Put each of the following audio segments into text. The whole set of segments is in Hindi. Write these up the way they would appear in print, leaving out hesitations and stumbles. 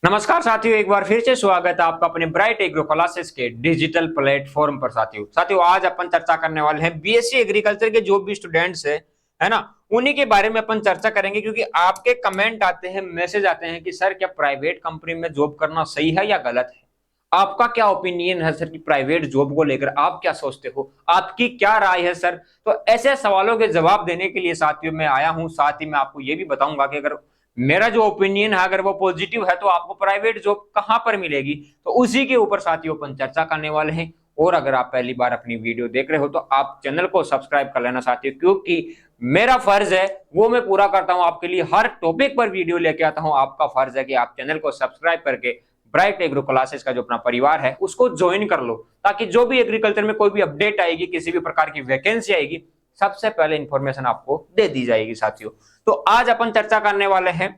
नमस्कार साथियों, एक बार फिर से स्वागत है आपका अपने ब्राइट एग्रो क्लासेस के डिजिटल प्लेटफॉर्म पर। साथियों आज अपन चर्चा करने वाले हैं बीएससी एग्रीकल्चर के जो भी स्टूडेंट्स है ना, उन्हीं के बारे में अपन चर्चा करेंगे। क्योंकि आपके कमेंट आते हैं, मैसेज आते हैं कि सर क्या प्राइवेट कंपनी में जॉब करना सही है या गलत है। आपका क्या ओपिनियन है सर कि प्राइवेट जॉब को लेकर आप क्या सोचते हो, आपकी क्या राय है सर। तो ऐसे सवालों के जवाब देने के लिए साथियों मैं आया हूं। साथ ही मैं आपको ये भी बताऊंगा कि अगर मेरा जो ओपिनियन है अगर वो पॉजिटिव है तो आपको प्राइवेट जॉब कहां पर मिलेगी, तो उसी के ऊपर साथियों अपन चर्चा करने वाले हैं। और अगर आप पहली बार अपनी वीडियो देख रहे हो तो आप चैनल को सब्सक्राइब कर लेना साथियों, क्योंकि मेरा फर्ज है वो मैं पूरा करता हूं आपके लिए। हर टॉपिक पर वीडियो लेके आता हूं, आपका फर्ज है कि आप चैनल को सब्सक्राइब करके ब्राइट एग्रो क्लासेस का जो अपना परिवार है उसको ज्वाइन कर लो, ताकि जो भी एग्रीकल्चर में कोई भी अपडेट आएगी, किसी भी प्रकार की वैकेंसी आएगी, सबसे पहले इंफॉर्मेशन आपको दे दी जाएगी साथियों। तो आज अपन चर्चा करने वाले हैं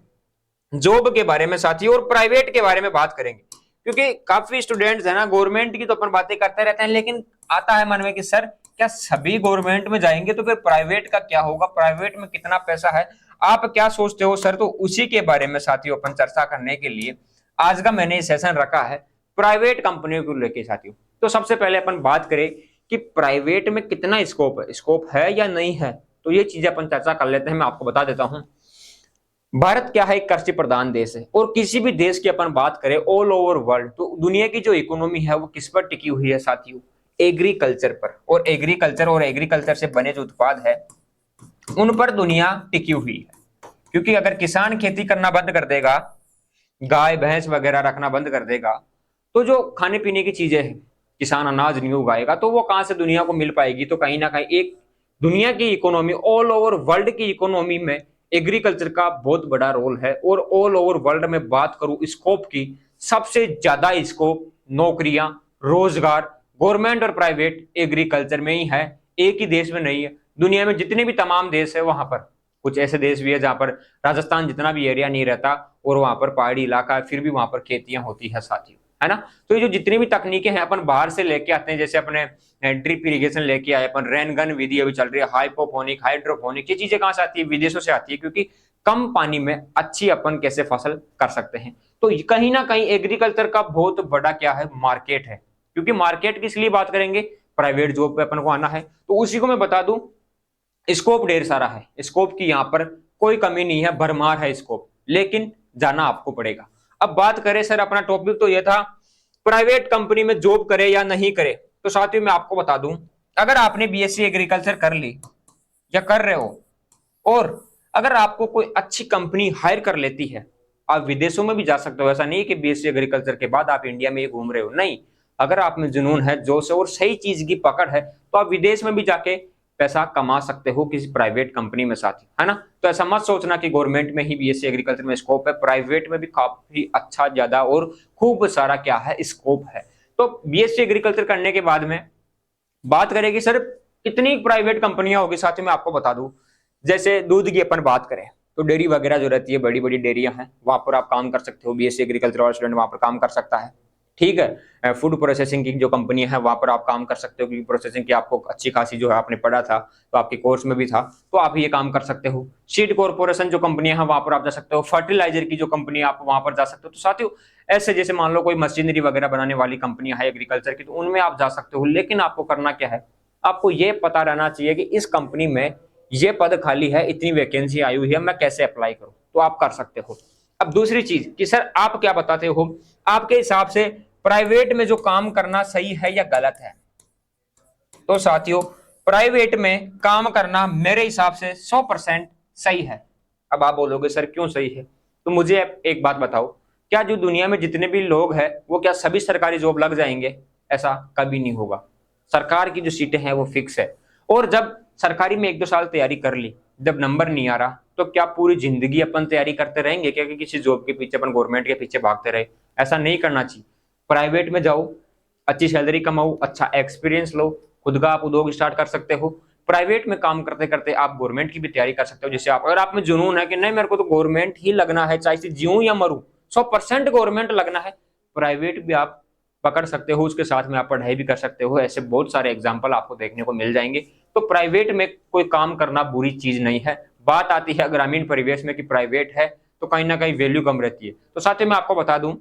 जॉब के बारे में साथियों, और प्राइवेट के बारे में बात करेंगे। क्योंकि काफी स्टूडेंट्स है ना, गवर्नमेंट की तो अपन बातें करते रहते हैं, लेकिन आता है मन में कि सर क्या सभी गवर्नमेंट में जाएंगे तो फिर प्राइवेट का क्या होगा, प्राइवेट में कितना पैसा है, आप क्या सोचते हो सर। तो उसी के बारे में साथियों अपन चर्चा करने के लिए आज का मैंने सेशन रखा है प्राइवेट कंपनियों को लेकर साथियों। तो सबसे पहले अपन बात करें कि प्राइवेट में कितना स्कोप है या नहीं है, तो ये चीजें अपन चर्चा कर लेते हैं। मैं आपको बता देता हूं, भारत क्या है, एक कृषि प्रधान देश है। और किसी भी देश की अपन बात करें ऑल ओवर वर्ल्ड, तो दुनिया की जो इकोनॉमी है वो किस पर टिकी हुई है साथियों, एग्रीकल्चर पर। और एग्रीकल्चर से बने जो उत्पाद है उन पर दुनिया टिकी हुई है। क्योंकि अगर किसान खेती करना बंद कर देगा, गाय भैंस वगैरह रखना बंद कर देगा, तो जो खाने पीने की चीजें हैं, किसान अनाज नहीं उगाएगा तो वो कहां से दुनिया को मिल पाएगी। तो कहीं ना कहीं एक दुनिया की इकोनॉमी, ऑल ओवर वर्ल्ड की इकोनॉमी में एग्रीकल्चर का बहुत बड़ा रोल है। और ऑल ओवर वर्ल्ड में बात करूं स्कोप की, सबसे ज्यादा स्कोप, नौकरियां, रोजगार गवर्नमेंट और प्राइवेट एग्रीकल्चर में ही है। एक ही देश में नहीं है, दुनिया में जितने भी तमाम देश है वहां पर। कुछ ऐसे देश भी है जहां पर राजस्थान जितना भी एरिया नहीं रहता और वहां पर पहाड़ी इलाका है, फिर भी वहां पर खेतियां होती है साथियों, है ना। तो ये जो जितनी भी तकनीकें हैं अपन बाहर से लेके आते हैं, जैसे अपने ड्रिप इरिगेशन लेके आए अपन, रेन गन विधि अभी चल रही है, हाइपोपोनिक, हाइड्रोपोनिक, ये चीजें कहां से आती है, विदेशों से आती है। क्योंकि कम पानी में अच्छी अपन कैसे फसल कर सकते हैं। तो कहीं ना कहीं एग्रीकल्चर का बहुत बड़ा क्या है, मार्केट है। क्योंकि मार्केट की इसलिए बात करेंगे, प्राइवेट जॉब पे अपन को आना है, तो उसी को मैं बता दूं, स्कोप ढेर सारा है, स्कोप की यहाँ पर कोई कमी नहीं है, भरमार है स्कोप, लेकिन जाना आपको पड़ेगा। अब बात करें सर, अपना टॉपिक तो यह था प्राइवेट कंपनी में जॉब करे या नहीं करे। तो साथियों मैं आपको बता दूं, अगर आपने बीएससी एग्रीकल्चर कर ली या कर रहे हो, और अगर आपको कोई अच्छी कंपनी हायर कर लेती है, आप विदेशों में भी जा सकते हो। ऐसा नहीं कि बीएससी एग्रीकल्चर के बाद आप इंडिया में ही घूम रहे हो, नहीं। अगर आप में जुनून है, जोश है और सही चीज की पकड़ है, तो आप विदेश में भी जाके पैसा कमा सकते हो किसी प्राइवेट कंपनी में साथी, है ना। तो ऐसा मत सोचना कि गवर्नमेंट में ही बीएससी एग्रीकल्चर में स्कोप है, प्राइवेट में भी काफी अच्छा, ज्यादा और खूब सारा क्या है, स्कोप है। तो बीएससी एग्रीकल्चर करने के बाद में बात करेगी सर कितनी प्राइवेट कंपनियां होगी, साथ ही मैं आपको बता दूं, जैसे दूध की अपन बात करें तो डेयरी वगैरह जो रहती है, बड़ी बड़ी डेयरियां हैं, वहां पर आप काम कर सकते हो। बीएससी एग्रीकल्चर वाला स्टूडेंट वहां पर काम कर सकता है, ठीक है। फूड प्रोसेसिंग की जो कंपनी है वहां पर आप काम कर सकते हो, क्योंकि प्रोसेसिंग की आपको अच्छी खासी जो है आपने पढ़ा था, तो आपके कोर्स में भी था, तो आप ये काम कर सकते हो। सीड कॉर्पोरेशन जो कंपनियां हैं वहां पर आप जा सकते हो। फर्टिलाइजर की जो कंपनी आप वहां पर जा सकते हो। तो साथियों ऐसे जैसे मान लो कोई मशीनरी वगैरह बनाने वाली कंपनियां है एग्रीकल्चर की, तो उनमें आप जा सकते हो। लेकिन आपको करना क्या है, आपको ये पता रहना चाहिए कि इस कंपनी में ये पद खाली है, इतनी वैकेंसी आई हुई है, मैं कैसे अप्लाई करूं, तो आप कर सकते हो। अब दूसरी चीज कि सर आप क्या बताते हो, आपके हिसाब से प्राइवेट में जो काम करना सही है या गलत है। तो साथियों प्राइवेट में काम करना मेरे हिसाब से 100% सही है। अब आप बोलोगे सर क्यों सही है, तो मुझे एक बात बताओ, क्या जो दुनिया में जितने भी लोग हैं वो क्या सभी सरकारी जॉब लग जाएंगे? ऐसा कभी नहीं होगा। सरकार की जो सीटें हैं वो फिक्स है। और जब सरकारी में 1-2 साल तैयारी कर ली, जब नंबर नहीं आ रहा, तो क्या पूरी जिंदगी अपन तैयारी करते रहेंगे क्या कि किसी जॉब के पीछे, अपन गवर्नमेंट के पीछे भागते रहे? ऐसा नहीं करना चाहिए। प्राइवेट में जाओ, अच्छी सैलरी कमाओ, अच्छा एक्सपीरियंस लो, खुद का आप उद्योग स्टार्ट कर सकते हो। प्राइवेट में काम करते करते आप गवर्नमेंट की भी तैयारी कर सकते हो। जैसे आप, अगर आप में जुनून है कि नहीं मेरे को तो गवर्नमेंट ही लगना है, चाहे जीऊं या मरूं, 100% गवर्नमेंट लगना है, प्राइवेट भी आप पकड़ सकते हो, उसके साथ में आप पढ़ाई भी कर सकते हो। ऐसे बहुत सारे एग्जाम्पल आपको देखने को मिल जाएंगे। तो प्राइवेट में कोई काम करना बुरी चीज नहीं है। बात आती है ग्रामीण परिवेश में कि प्राइवेट है तो कहीं ना कहीं वैल्यू कम रहती है। तो साथ ही मैं आपको बता दूं,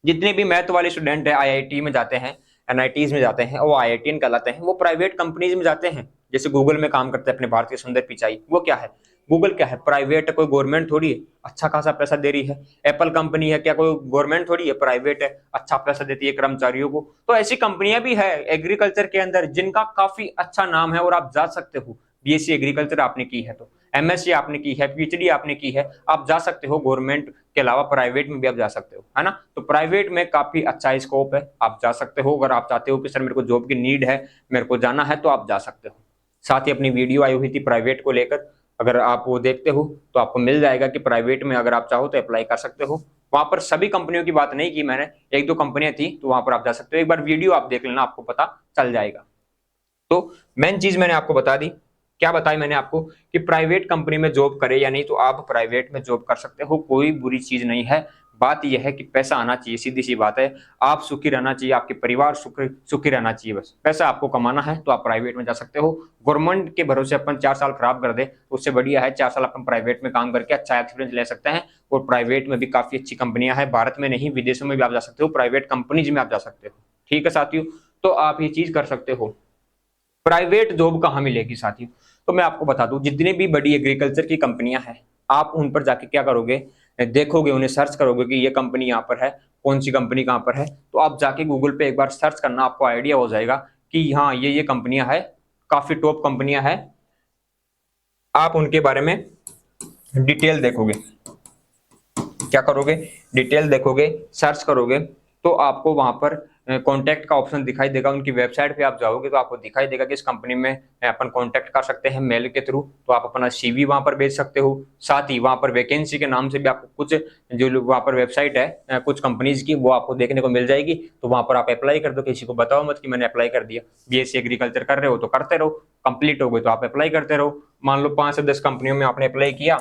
जितने भी मैथ वाले स्टूडेंट है आईआईटी में जाते हैं, एनआईटीज में जाते हैं, वो आईआईटीएन कहलाते हैं, वो प्राइवेट कंपनीज में जाते हैं। जैसे गूगल में काम करते हैं अपने भारतीय सुंदर पिचाई, वो क्या है, गूगल क्या है, प्राइवेट है, कोई गवर्नमेंट थोड़ी है, अच्छा खासा पैसा दे रही है। एप्पल कंपनी है, क्या कोई गवर्नमेंट थोड़ी है, प्राइवेट है, अच्छा पैसा देती है कर्मचारियों को। तो ऐसी कंपनियां भी है एग्रीकल्चर के अंदर जिनका काफी अच्छा नाम है, और आप जा सकते हो। बीएससी एग्रीकल्चर आपने की है तो, एमएससी आपने की है, पीएचडी आपने की है, आप जा सकते हो। गवर्नमेंट के अलावा प्राइवेट में भी आप जा सकते हो, है ना। तो प्राइवेट में काफी अच्छा स्कोप है, आप जा सकते हो। अगर आप चाहते हो कि सर मेरे को जॉब की नीड है, मेरे को जाना है, तो आप जा सकते हो। साथ ही अपनी वीडियो आई हुई थी प्राइवेट को लेकर, अगर आप वो देखते हो तो आपको मिल जाएगा कि प्राइवेट में अगर आप चाहो तो अप्लाई कर सकते हो। वहां पर सभी कंपनियों की बात नहीं की मैंने, एक दो कंपनियां थी, तो वहां पर आप जा सकते हो। एक बार वीडियो आप देख लेना, आपको पता चल जाएगा। तो मेन चीज मैंने आपको बता दी। क्या बताई मैंने आपको कि प्राइवेट कंपनी में जॉब करे या नहीं, तो आप प्राइवेट में जॉब कर सकते हो, कोई बुरी चीज नहीं है। बात यह है कि पैसा आना चाहिए, सीधी सी बात है। आप सुखी रहना चाहिए, आपके परिवार सुखी रहना चाहिए, बस पैसा आपको कमाना है तो आप प्राइवेट में जा सकते हो। गवर्नमेंट के भरोसे अपन 4 साल खराब कर दे तो उससे बढ़िया है 4 साल अपन प्राइवेट में काम करके अच्छा एक्सपीरियंस ले सकते हैं। और प्राइवेट में भी काफी अच्छी कंपनियां हैं, भारत में नहीं विदेशों में भी आप जा सकते हो, प्राइवेट कंपनीज में आप जा सकते हो। ठीक है साथियों, तो आप ये चीज कर सकते हो। प्राइवेट जॉब कहाँ मिलेगी साथियों, तो मैं आपको बता दूं, जितनी भी बड़ी एग्रीकल्चर की कंपनियां हैं, आप उन पर जाके क्या करोगे, देखोगे, उन्हें सर्च करोगे कि ये कंपनी यहाँ पर है, कौन सी कंपनी कहाँ पर है। तो आप जाके गूगल पे एक बार सर्च करना, आपको आइडिया हो जाएगा कि हाँ ये कंपनियां है, काफी टॉप कंपनियां हैं। आप उनके बारे में डिटेल देखोगे, क्या करोगे, डिटेल देखोगे, सर्च करोगे, तो आपको वहां पर कॉन्टैक्ट का ऑप्शन दिखाई देगा। उनकी वेबसाइट पे आप जाओगे तो आपको दिखाई देगा कि इस कंपनी में अपन कॉन्टैक्ट कर सकते हैं मेल के थ्रू, तो आप अपना सीवी वहां पर भेज सकते हो। साथ ही वहां पर वैकेंसी के नाम से भी आपको कुछ, जो वहां पर वेबसाइट है कुछ कंपनीज की, वो आपको देखने को मिल जाएगी। तो वहां पर आप अप्लाई कर दो, किसी को बताओ मत कि मैंने अप्लाई कर दिया। बीएससी एग्रीकल्चर कर रहे हो तो करते रहो, कंप्लीट हो गए तो आप अप्लाई करते रहो। मान लो 5 से 10 कंपनियों में आपने अप्लाई किया,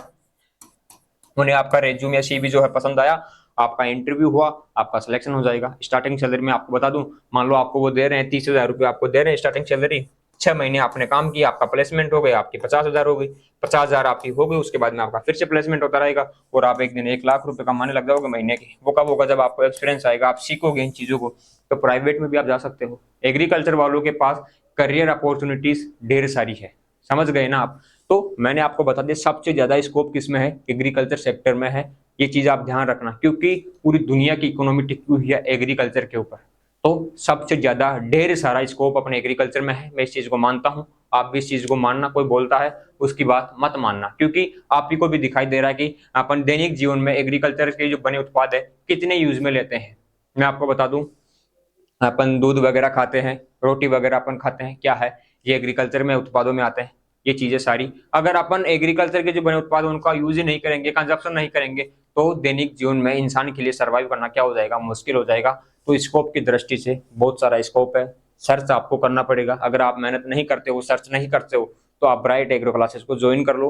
उन्हें आपका रेज्यूम या सीवी जो है पसंद आया, आपका इंटरव्यू हुआ, आपका सिलेक्शन हो जाएगा। स्टार्टिंग सैलरी में आपको बता दूं, मान लो आपको वो दे रहे हैं 30,000 रुपये, आपको दे रहे हैं स्टार्टिंग सैलरी। 6 महीने आपने काम किया, आपका प्लेसमेंट हो गया, आपकी 50,000 हो गई, 50,000 आपकी हो गई, उसके बाद में आपका फिर से प्लेसमेंट होता रहेगा, और आप एक दिन 1 लाख रुपए कमाने लग जाओगे महीने के। वो कब होगा, जब आपको एक्सपीरियंस आएगा, आप सीखोगे इन चीजों को। तो प्राइवेट में भी आप जा सकते हो। एग्रीकल्चर वालों के पास करियर अपॉर्चुनिटीज ढेर सारी है, समझ गए ना आप। तो मैंने आपको बता दिया सबसे ज्यादा स्कोप किसमें है, एग्रीकल्चर सेक्टर में है। ये चीज आप ध्यान रखना, क्योंकि पूरी दुनिया की इकोनॉमी टिकी हुई है एग्रीकल्चर के ऊपर। तो सबसे ज्यादा ढेर सारा स्कोप अपने एग्रीकल्चर में है, मैं इस चीज को मानता हूं। आप भी इस चीज को मानना, कोई बोलता है उसकी बात मत मानना, क्योंकि आप ही को भी दिखाई दे रहा है कि अपन दैनिक जीवन में एग्रीकल्चर के जो बने उत्पाद है कितने यूज में लेते हैं। मैं आपको बता दूं, अपन दूध वगैरह खाते हैं, रोटी वगैरह अपन खाते हैं, क्या है, ये एग्रीकल्चर में उत्पादों में आते हैं। ये चीजें सारी, अगर अपन एग्रीकल्चर के जो बने उत्पाद उनका यूज ही नहीं करेंगे, कंजप्शन नहीं करेंगे, तो दैनिक जीवन में इंसान के लिए सर्वाइव करना क्या हो जाएगा, मुश्किल हो जाएगा। तो स्कोप की दृष्टि से बहुत सारा स्कोप है, सर्च आपको करना पड़ेगा। अगर आप मेहनत नहीं करते हो, सर्च नहीं करते हो, तो आप ब्राइट एग्रो क्लासेस को ज्वाइन कर लो।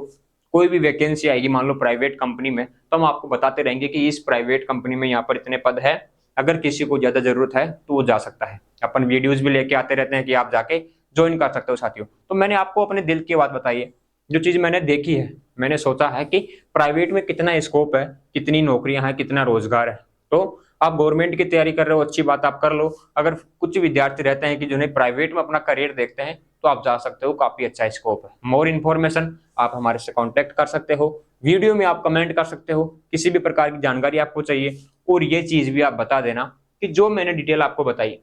कोई भी वैकेंसी आएगी मान लो प्राइवेट कंपनी में, तो हम आपको बताते रहेंगे कि इस प्राइवेट कंपनी में यहाँ पर इतने पद है, अगर किसी को ज्यादा जरूरत है तो वो जा सकता है। अपन वीडियोज भी लेके आते रहते हैं कि आप जाके ज्वाइन कर सकते हो साथियों। तो मैंने आपको अपने दिल की बात बताई है, जो चीज मैंने देखी है, मैंने सोचा है कि प्राइवेट में कितना स्कोप है, कितनी नौकरियां हैं, कितना रोजगार है। तो आप गवर्नमेंट की तैयारी कर रहे हो, अच्छी बात, आप कर लो। अगर कुछ विद्यार्थी रहते हैं कि जिन्हें प्राइवेट में अपना करियर देखते हैं, तो आप जा सकते हो, काफी अच्छा स्कोप है। मोर इन्फॉर्मेशन आप हमारे से कॉन्टेक्ट कर सकते हो, वीडियो में आप कमेंट कर सकते हो, किसी भी प्रकार की जानकारी आपको चाहिए। और ये चीज भी आप बता देना कि जो मैंने डिटेल आपको बताई,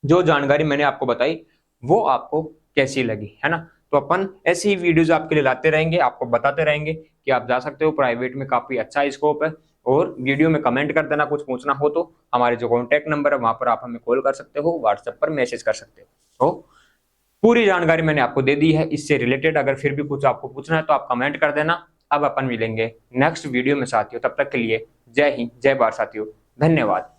जो जानकारी मैंने आपको बताई, वो आपको कैसी लगी, है ना। तो अपन ऐसी ही वीडियोस आपके लिए लाते रहेंगे, आपको बताते रहेंगे कि आप जा सकते हो, प्राइवेट में काफी अच्छा स्कोप है। और वीडियो में कमेंट कर देना, कुछ पूछना हो तो हमारे जो कॉन्टैक्ट नंबर है वहां पर आप हमें कॉल कर सकते हो, व्हाट्सएप पर मैसेज कर सकते हो। तो पूरी जानकारी मैंने आपको दे दी है इससे रिलेटेड। अगर फिर भी कुछ आपको पूछना है तो आप कमेंट कर देना। अब अपन मिलेंगे नेक्स्ट वीडियो में साथियों, तब तक के लिए जय हिंद, जय भारत साथियों, धन्यवाद।